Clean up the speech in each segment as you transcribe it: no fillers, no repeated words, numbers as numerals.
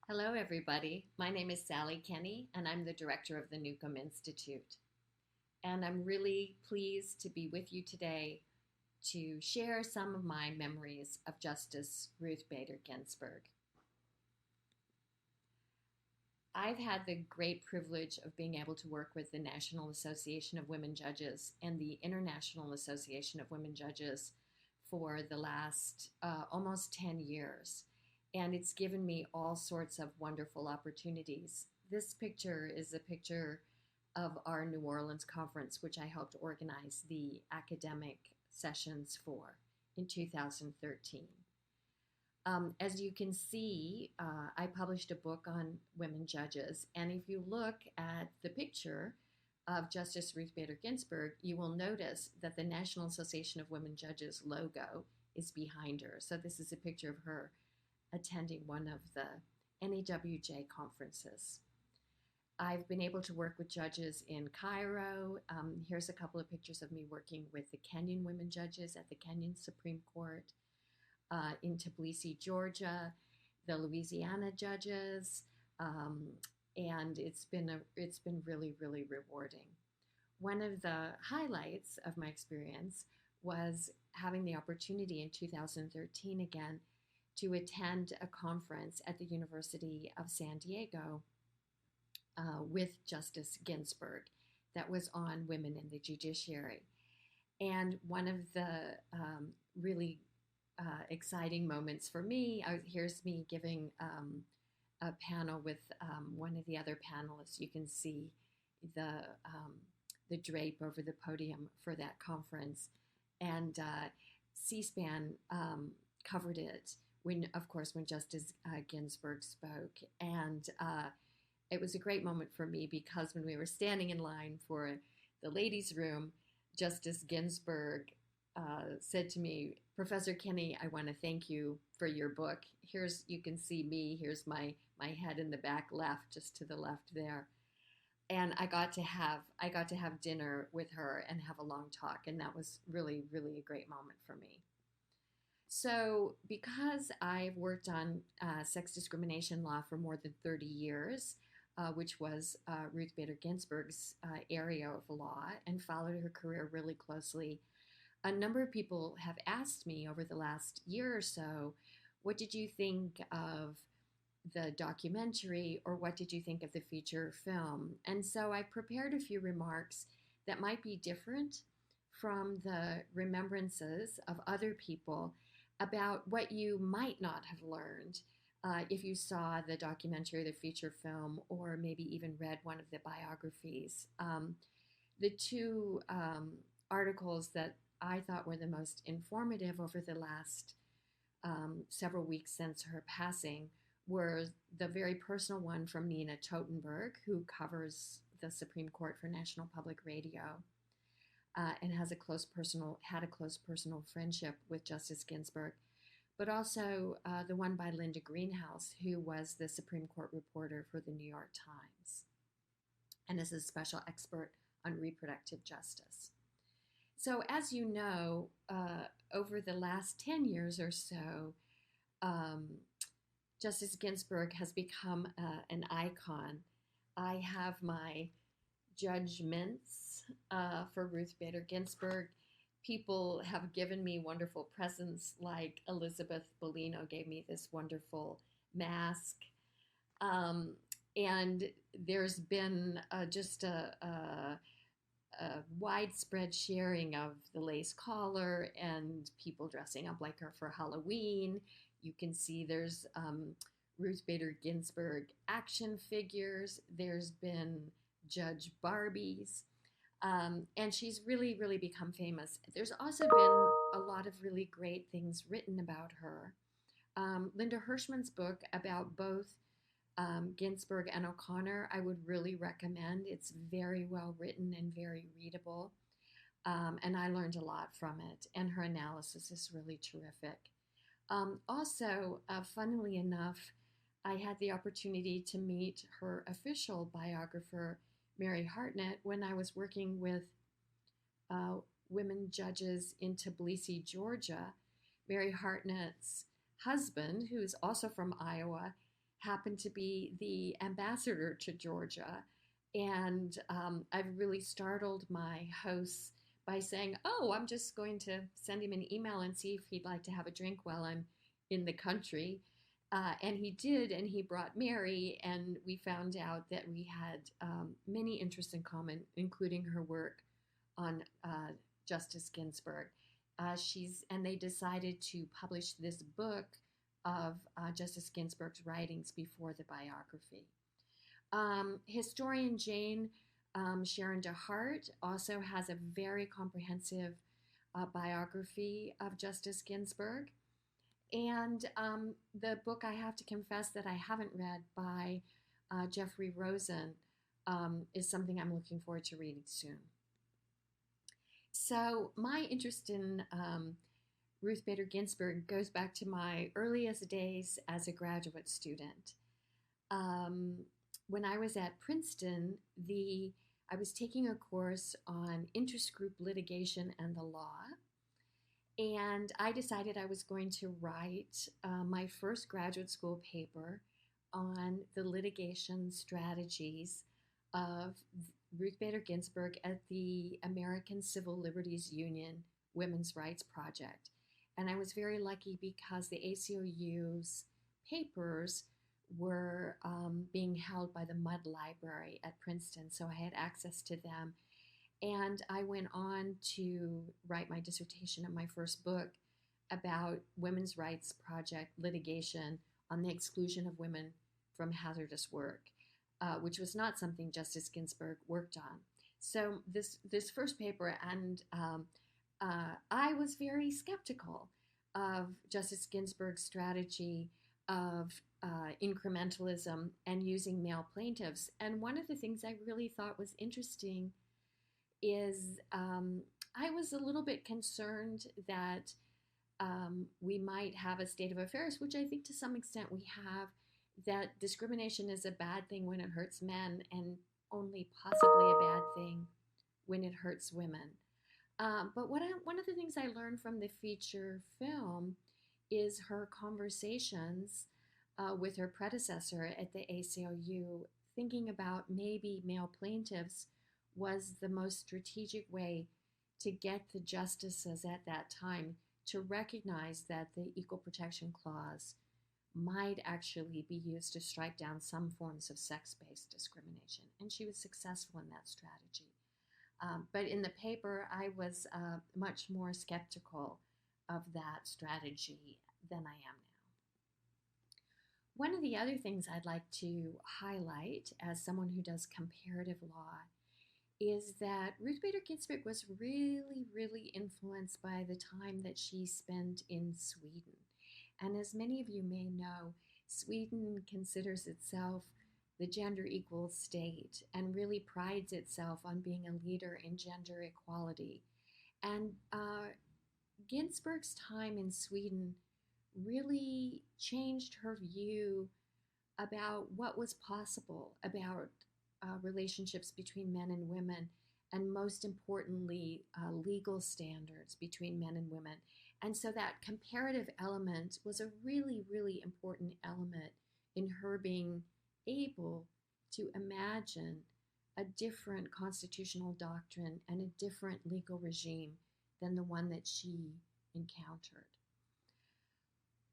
Hello, everybody. My name is Sally Kenney, and I'm the director of the Newcomb Institute. And I'm really pleased to be with you today to share some of my memories of Justice Ruth Bader Ginsburg. I've had the great privilege of being able to work with the National Association of Women Judges and the International Association of Women Judges for the last almost 10 years. And it's given me all sorts of wonderful opportunities. This picture is a picture of our New Orleans conference, which I helped organize the academic sessions for in 2013. As you can see, I published a book on women judges, and if you look at the picture of Justice Ruth Bader Ginsburg, you will notice that the National Association of Women Judges logo is behind her. So this is a picture of her attending one of the NAWJ conferences. I've been able to work with judges in Cairo. Here's a couple of pictures of me working with the Kenyan women judges at the Kenyan Supreme Court, in Tbilisi, Georgia, the Louisiana judges, and it's been really, really rewarding. One of the highlights of my experience was having the opportunity in 2013 again to attend a conference at the University of San Diego with Justice Ginsburg that was on women in the judiciary. And one of the really exciting moments for me, here's me giving a panel with one of the other panelists. You can see the drape over the podium for that conference. And C-SPAN covered it when Justice Ginsburg spoke. And it was a great moment for me because when we were standing in line for the ladies' room, Justice Ginsburg said to me, "Professor Kenney, I want to thank you for your book. You can see me. Here's my head in the back left, just to the left there." And I got to have dinner with her and have a long talk, and that was really, really a great moment for me. So because I've worked on sex discrimination law for more than 30 years, which was Ruth Bader Ginsburg's area of law, and followed her career really closely, a number of people have asked me over the last year or so, what did you think of the documentary, or what did you think of the feature film? And so I prepared a few remarks that might be different from the remembrances of other people about what you might not have learned if you saw the documentary or the feature film, or maybe even read one of the biographies. The two articles that I thought were the most informative over the last several weeks since her passing were the very personal one from Nina Totenberg, who covers the Supreme Court for National Public Radio, and had a close personal friendship with Justice Ginsburg, but also the one by Linda Greenhouse, who was the Supreme Court reporter for the New York Times and is a special expert on reproductive justice. So as you know, over the last 10 years or so, Justice Ginsburg has become an icon. I have my judgments for Ruth Bader Ginsburg. People have given me wonderful presents, like Elizabeth Bellino gave me this wonderful mask. And there's been just a widespread sharing of the lace collar and people dressing up like her for Halloween. You can see there's Ruth Bader Ginsburg action figures. There's been Judge Barbies. And she's really, really become famous. There's also been a lot of really great things written about her. Linda Hirschman's book about both Ginsburg and O'Connor, I would really recommend. It's very well written and very readable. And I learned a lot from it. And her analysis is really terrific. Also, funnily enough, I had the opportunity to meet her official biographer, Mary Hartnett, when I was working with women judges in Tbilisi, Georgia. Mary Hartnett's husband, who is also from Iowa, happened to be the ambassador to Georgia. And I've really startled my hosts by saying, oh, I'm just going to send him an email and see if he'd like to have a drink while I'm in the country. And he did, and he brought Mary, and we found out that we had many interests in common, including her work on Justice Ginsburg. And they decided to publish this book of Justice Ginsburg's writings before the biography. Historian Jane Sharon DeHart also has a very comprehensive biography of Justice Ginsburg. And the book, I have to confess that I haven't read, by Jeffrey Rosen, is something I'm looking forward to reading soon. So my interest in Ruth Bader Ginsburg goes back to my earliest days as a graduate student. When I was at Princeton, I was taking a course on interest group litigation and the law. And I decided I was going to write my first graduate school paper on the litigation strategies of Ruth Bader Ginsburg at the American Civil Liberties Union Women's Rights Project. And I was very lucky because the ACLU's papers were being held by the Mudd Library at Princeton, so I had access to them. And I went on to write my dissertation on my first book about women's rights project litigation on the exclusion of women from hazardous work, which was not something Justice Ginsburg worked on. So this first paper, and I was very skeptical of Justice Ginsburg's strategy of incrementalism and using male plaintiffs. And one of the things I really thought was interesting is I was a little bit concerned that we might have a state of affairs, which I think to some extent we have, that discrimination is a bad thing when it hurts men and only possibly a bad thing when it hurts women. But one of the things I learned from the feature film is her conversations with her predecessor at the ACLU, thinking about maybe male plaintiffs was the most strategic way to get the justices at that time to recognize that the Equal Protection Clause might actually be used to strike down some forms of sex-based discrimination. And she was successful in that strategy. But in the paper, I was much more skeptical of that strategy than I am now. One of the other things I'd like to highlight as someone who does comparative law is that Ruth Bader Ginsburg was really, really influenced by the time that she spent in Sweden. And as many of you may know, Sweden considers itself the gender equal state and really prides itself on being a leader in gender equality. And Ginsburg's time in Sweden really changed her view about what was possible about relationships between men and women, and most importantly, legal standards between men and women. And so that comparative element was a really, really important element in her being able to imagine a different constitutional doctrine and a different legal regime than the one that she encountered.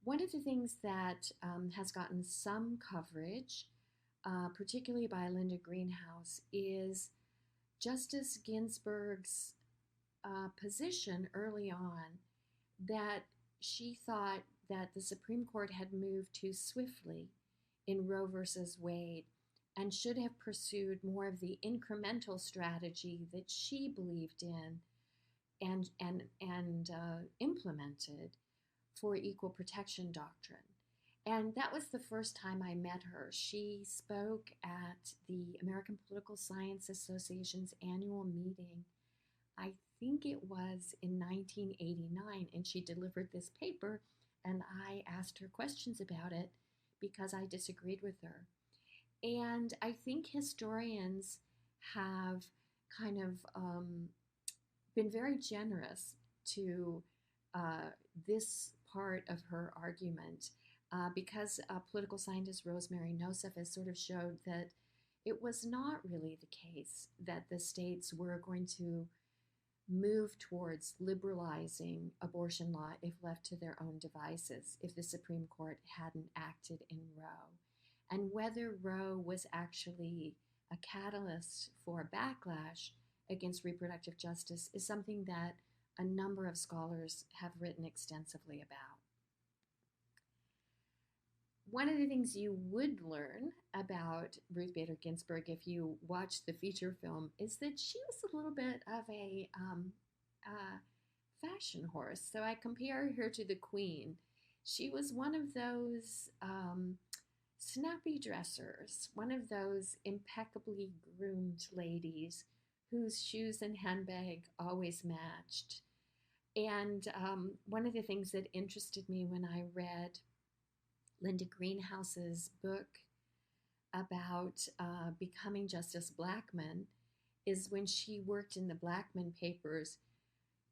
One of the things that has gotten some coverage, particularly by Linda Greenhouse, is Justice Ginsburg's position early on that she thought that the Supreme Court had moved too swiftly in Roe versus Wade and should have pursued more of the incremental strategy that she believed in and implemented for equal protection doctrine. And that was the first time I met her. She spoke at the American Political Science Association's annual meeting. I think it was in 1989, and she delivered this paper, and I asked her questions about it because I disagreed with her. And I think historians have kind of been very generous to this part of her argument. because political scientist Rosemary Nosef has sort of showed that it was not really the case that the states were going to move towards liberalizing abortion law if left to their own devices, if the Supreme Court hadn't acted in Roe. And whether Roe was actually a catalyst for backlash against reproductive justice is something that a number of scholars have written extensively about. One of the things you would learn about Ruth Bader Ginsburg if you watch the feature film is that she was a little bit of a fashion horse. So I compare her to the Queen. She was one of those snappy dressers, one of those impeccably groomed ladies whose shoes and handbag always matched. And one of the things that interested me when I read Linda Greenhouse's book about becoming Justice Blackmun is when she worked in the Blackmun papers,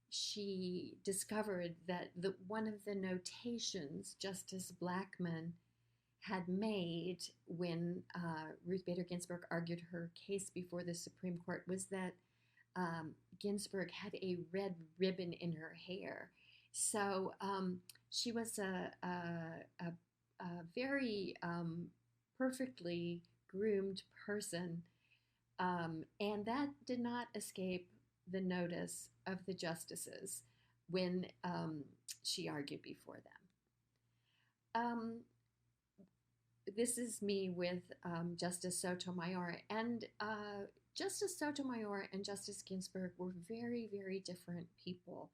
she discovered that one of the notations Justice Blackmun had made when Ruth Bader Ginsburg argued her case before the Supreme Court was that Ginsburg had a red ribbon in her hair. So she was a very perfectly groomed person, and that did not escape the notice of the justices when she argued before them. This is me with Justice Sotomayor, and Justice Sotomayor and Justice Ginsburg were very, very different people.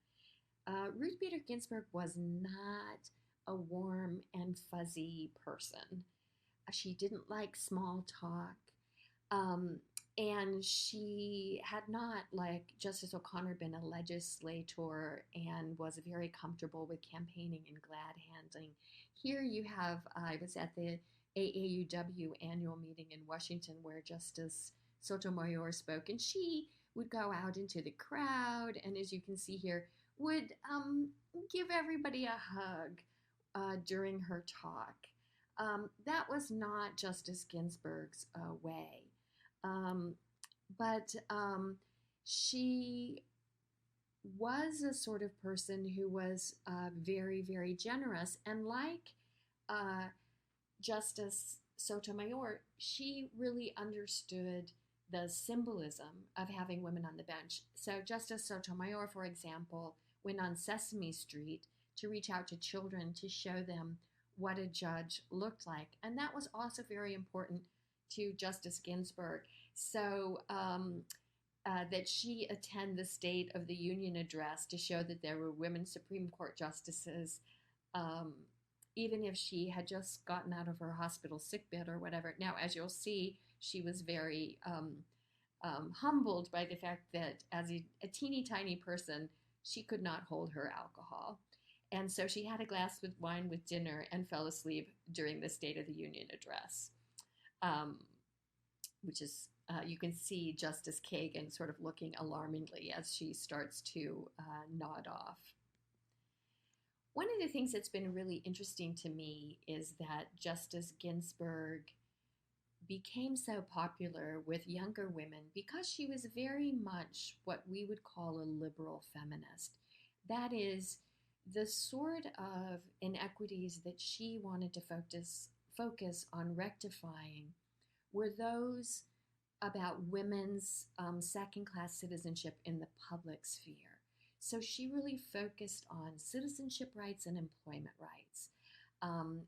Ruth Bader Ginsburg was not a warm and fuzzy person. She didn't like small talk. And she had not, like Justice O'Connor, been a legislator and was very comfortable with campaigning and glad handing. Here you have, I was at the AAUW annual meeting in Washington where Justice Sotomayor spoke, and she would go out into the crowd, and as you can see here, would give everybody a hug during her talk. That was not Justice Ginsburg's way. But she was a sort of person who was very, very generous. And like Justice Sotomayor, she really understood the symbolism of having women on the bench. So Justice Sotomayor, for example, went on Sesame Street to reach out to children to show them what a judge looked like. And that was also very important to Justice Ginsburg. So that she attend the State of the Union address to show that there were women Supreme Court justices, even if she had just gotten out of her hospital sickbed or whatever. Now, as you'll see, she was very humbled by the fact that as a teeny tiny person, she could not hold her alcohol. And so she had a glass of wine with dinner and fell asleep during the State of the Union address, which is, you can see Justice Kagan sort of looking alarmingly as she starts to nod off. One of the things that's been really interesting to me is that Justice Ginsburg became so popular with younger women because she was very much what we would call a liberal feminist. That is, the sort of inequities that she wanted to focus on rectifying were those about women's second-class citizenship in the public sphere. So she really focused on citizenship rights and employment rights,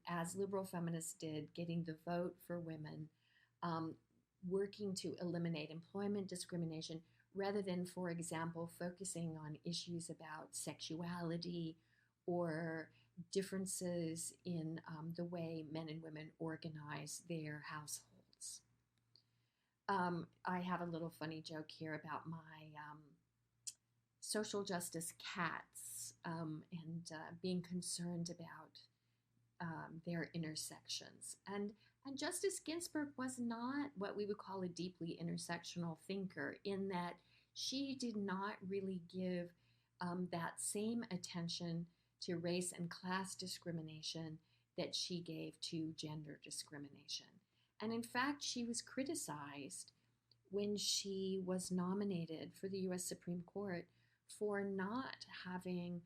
as liberal feminists did, getting the vote for women, working to eliminate employment discrimination, rather than, for example, focusing on issues about sexuality or differences in the way men and women organize their households. I have a little funny joke here about my social justice cats and being concerned about their intersections. And Justice Ginsburg was not what we would call a deeply intersectional thinker, in that she did not really give that same attention to race and class discrimination that she gave to gender discrimination. And in fact, she was criticized when she was nominated for the US Supreme Court for not having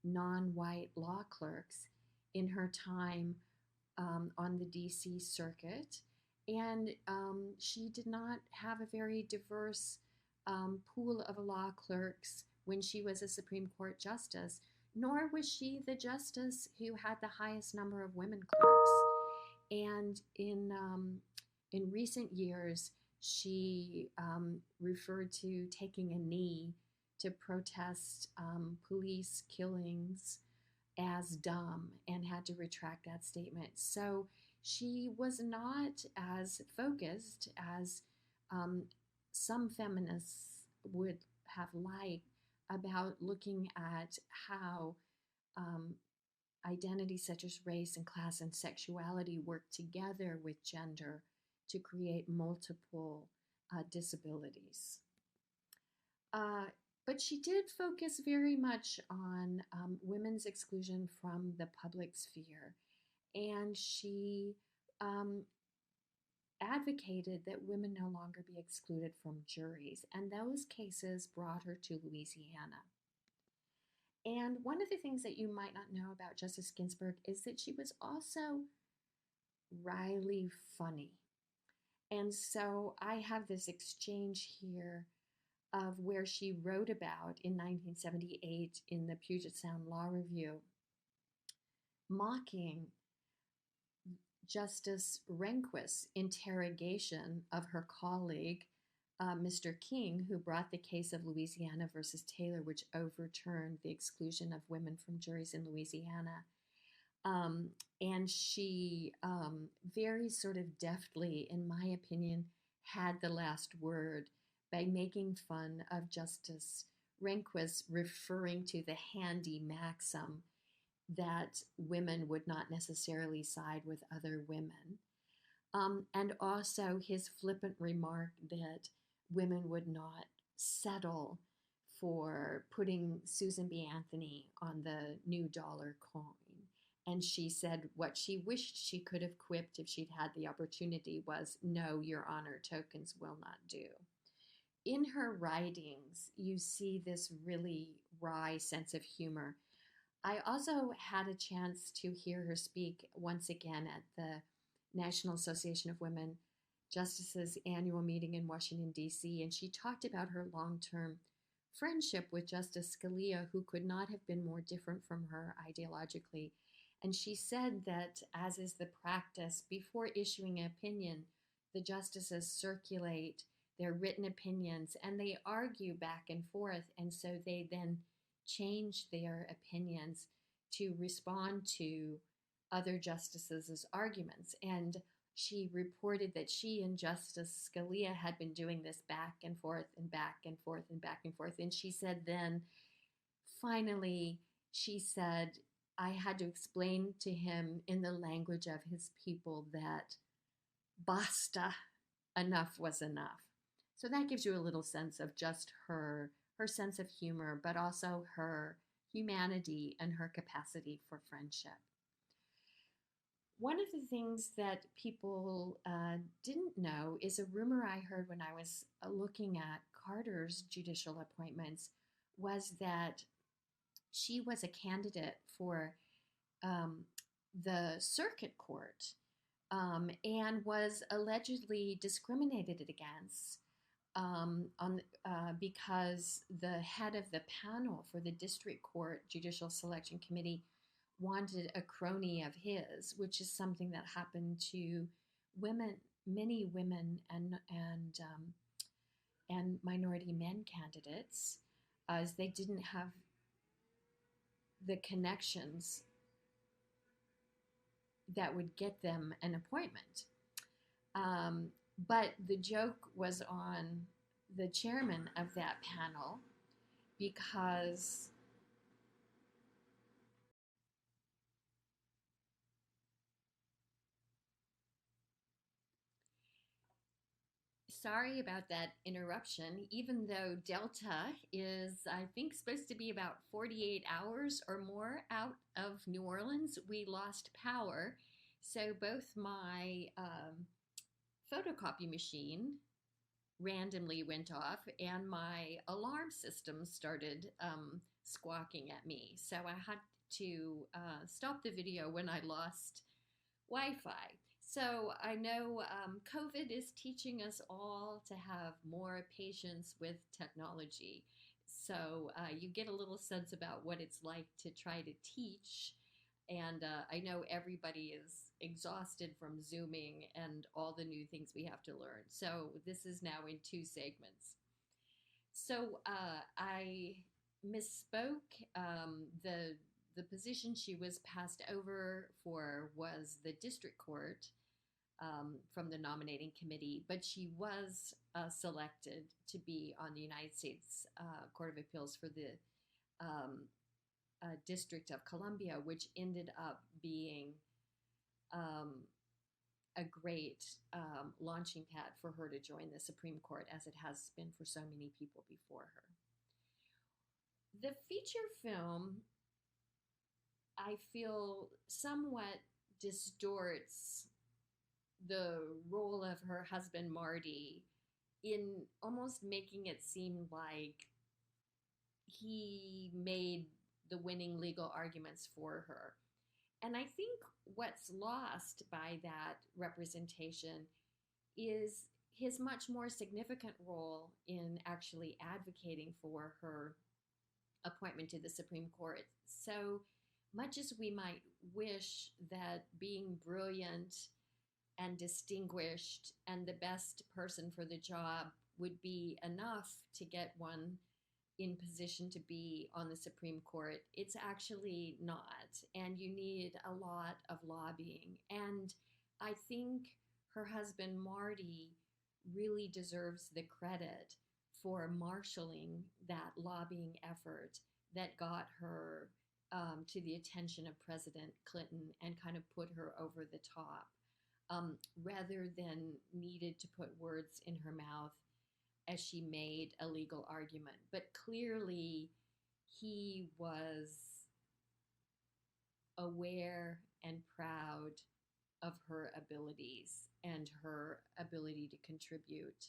non-white law clerks in her time on the DC circuit. And she did not have a very diverse pool of law clerks when she was a Supreme Court justice, nor was she the justice who had the highest number of women clerks. And in recent years, she referred to taking a knee to protest police killings as dumb and had to retract that statement. So she was not as focused as some feminists would have liked about looking at how identities such as race and class and sexuality work together with gender to create multiple disabilities. But she did focus very much on women's exclusion from the public sphere, and she advocated that women no longer be excluded from juries, and those cases brought her to Louisiana. And one of the things that you might not know about Justice Ginsburg is that she was also wryly funny. And so I have this exchange here of where she wrote about in 1978 in the Puget Sound Law Review, mocking Justice Rehnquist's interrogation of her colleague, Mr. King, who brought the case of Louisiana versus Taylor, which overturned the exclusion of women from juries in Louisiana. And she very sort of deftly, in my opinion, had the last word by making fun of Justice Rehnquist, referring to the handy maxim that women would not necessarily side with other women. And also his flippant remark that women would not settle for putting Susan B. Anthony on the new dollar coin. And she said what she wished she could have quipped if she'd had the opportunity was, "No, Your Honor, tokens will not do." In her writings, you see this really wry sense of humor. I also had a chance to hear her speak once again at the National Association of Women Justices annual meeting in Washington, D.C., and she talked about her long-term friendship with Justice Scalia, who could not have been more different from her ideologically. And she said that, as is the practice, before issuing an opinion, the justices circulate their written opinions and they argue back and forth, and so they then change their opinions to respond to other justices' arguments. And she reported that she and Justice Scalia had been doing this back and forth and back and forth and back and forth. And she said then, finally, she said, I had to explain to him in the language of his people that basta, enough was enough. So that gives you a little sense of just her sense of humor, but also her humanity and her capacity for friendship. One of the things that people didn't know is a rumor I heard when I was looking at Carter's judicial appointments was that she was a candidate for the circuit court and was allegedly discriminated against because the head of the panel for the district court judicial selection committee wanted a crony of his, which is something that happened to women, many women and minority men candidates, as they didn't have the connections that would get them an appointment. But the joke was on the chairman of that panel because sorry about that interruption. Even though Delta is, I think, supposed to be about 48 hours or more out of New Orleans, we lost power. So both my photocopy machine randomly went off and my alarm system started squawking at me. So I had to stop the video when I lost Wi-Fi. So I know COVID is teaching us all to have more patience with technology. So you get a little sense about what it's like to try to teach. And I know everybody is exhausted from Zooming and all the new things we have to learn. So this is now in 2 segments. So I misspoke. The position she was passed over for was the district court from the nominating committee, but she was selected to be on the United States Court of Appeals for the District of Columbia, which ended up being a great launching pad for her to join the Supreme Court, as it has been for so many people before her. The feature film, I feel, somewhat distorts the role of her husband Marty in almost making it seem like he made the winning legal arguments for her. And I think what's lost by that representation is his much more significant role in actually advocating for her appointment to the Supreme Court. So much as we might wish that being brilliant and distinguished and the best person for the job would be enough to get one in position to be on the Supreme Court, it's actually not. And you need a lot of lobbying. And I think her husband, Marty, really deserves the credit for marshaling that lobbying effort that got her to the attention of President Clinton and kind of put her over the top, rather than needed to put words in her mouth as she made a legal argument. But clearly, he was aware and proud of her abilities and her ability to contribute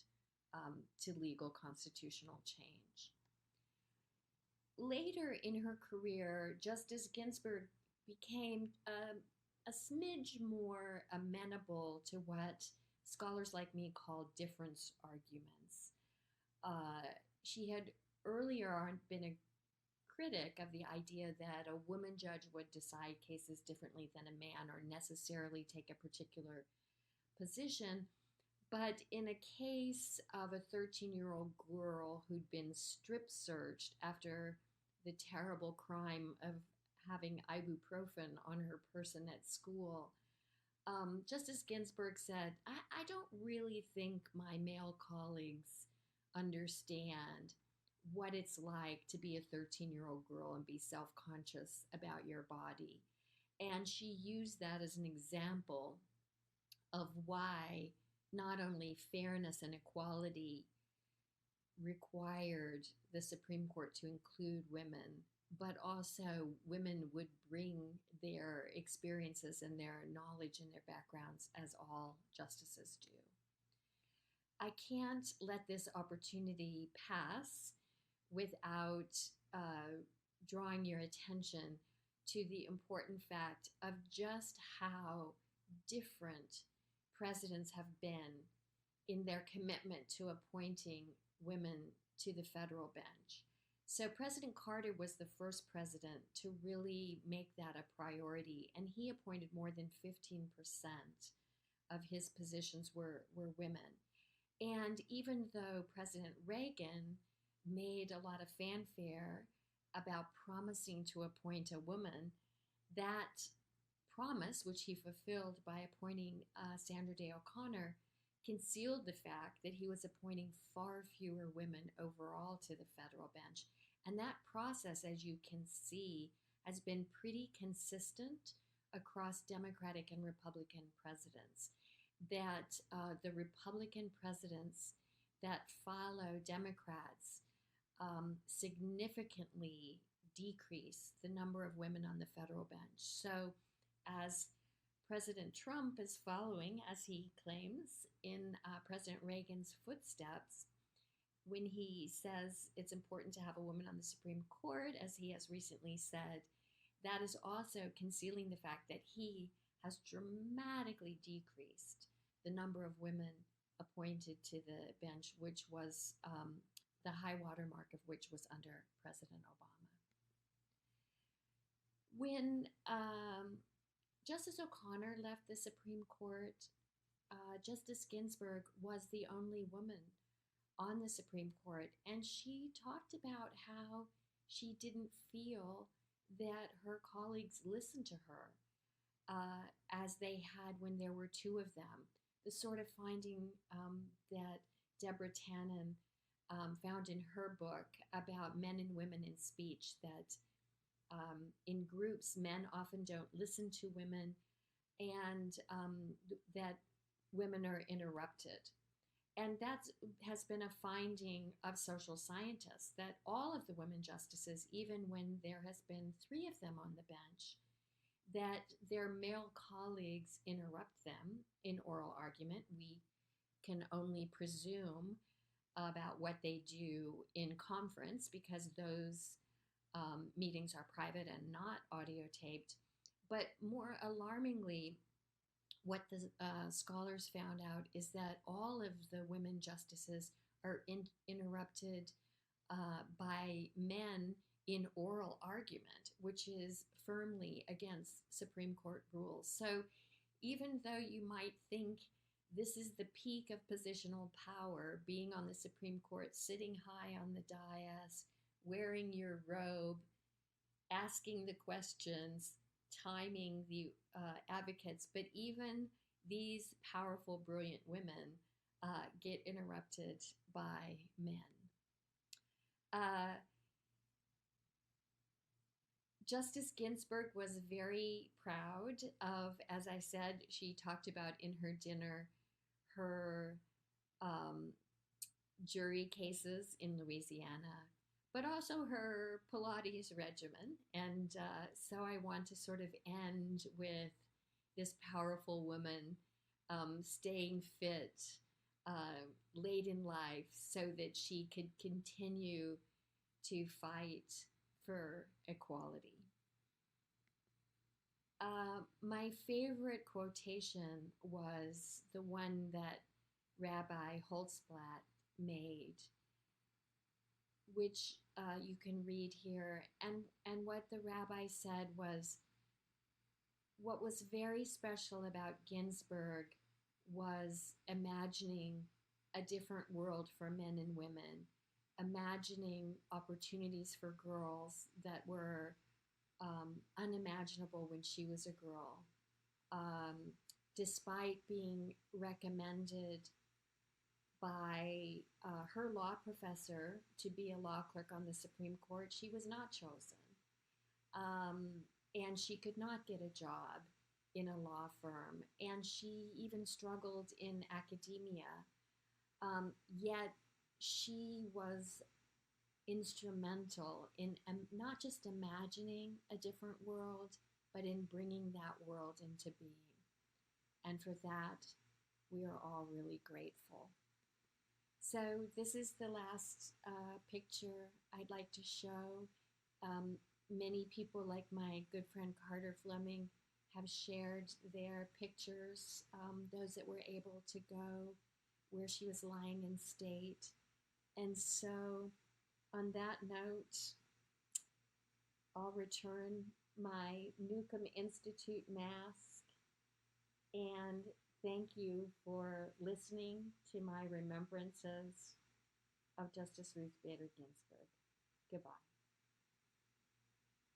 to legal constitutional change. Later in her career, Justice Ginsburg became a smidge more amenable to what scholars like me call difference arguments. She had earlier on been a critic of the idea that a woman judge would decide cases differently than a man or necessarily take a particular position. But in a case of a 13-year-old girl who'd been strip searched after the terrible crime of having ibuprofen on her person at school, Justice Ginsburg said, I don't really think my male colleagues understand what it's like to be a 13-year-old girl and be self-conscious about your body. And she used that as an example of why not only fairness and equality required the Supreme Court to include women, but also women would bring their experiences and their knowledge and their backgrounds as all justices do. I can't let this opportunity pass without drawing your attention to the important fact of just how different presidents have been in their commitment to appointing women to the federal bench. So President Carter was the first president to really make that a priority, and he appointed more than 15% of his positions were women. And even though President Reagan made a lot of fanfare about promising to appoint a woman, that promise, which he fulfilled by appointing Sandra Day O'Connor, concealed the fact that he was appointing far fewer women overall to the federal bench. And that process, as you can see, has been pretty consistent across Democratic and Republican presidents. That the Republican presidents that follow Democrats significantly decrease the number of women on the federal bench. So, as President Trump is following, as he claims, in President Reagan's footsteps, when he says it's important to have a woman on the Supreme Court, as he has recently said, that is also concealing the fact that he has dramatically decreased the number of women appointed to the bench, which was the high water mark of which was under President Obama. When Justice O'Connor left the Supreme Court, Justice Ginsburg was the only woman on the Supreme Court, and she talked about how she didn't feel that her colleagues listened to her as they had when there were two of them. The sort of finding that Deborah Tannen found in her book about men and women in speech, that in groups, men often don't listen to women, and that women are interrupted. And that has been a finding of social scientists, that all of the women justices, even when there has been three of them on the bench, that their male colleagues interrupt them in oral argument. We can only presume about what they do in conference because those meetings are private and not audio taped. But more alarmingly, what the scholars found out is that all of the women justices are interrupted by men in oral argument, which is firmly against Supreme Court rules. So even though you might think this is the peak of positional power, being on the Supreme Court, sitting high on the dais, wearing your robe, asking the questions, timing the advocates, but even these powerful, brilliant women get interrupted by men. Justice Ginsburg was very proud of, as I said, she talked about in her dinner her jury cases in Louisiana, but also her Pilates regimen. And so I want to sort of end with this powerful woman staying fit late in life so that she could continue to fight for equality. My favorite quotation was the one that Rabbi Holtzblatt made, which you can read here. And what the rabbi said was, what was very special about Ginsburg was imagining a different world for men and women, imagining opportunities for girls that were unimaginable when she was a girl. Despite being recommended by her law professor to be a law clerk on the Supreme Court, she was not chosen. And she could not get a job in a law firm. And she even struggled in academia. Yet she was instrumental in not just imagining a different world, but in bringing that world into being. And for that, we are all really grateful. So this is the last picture I'd like to show. Many people, like my good friend Carter Fleming, have shared their pictures, those that were able to go where she was lying in state. And so on that note, I'll return my Newcomb Institute mask, and thank you for listening to my remembrances of Justice Ruth Bader Ginsburg. Goodbye.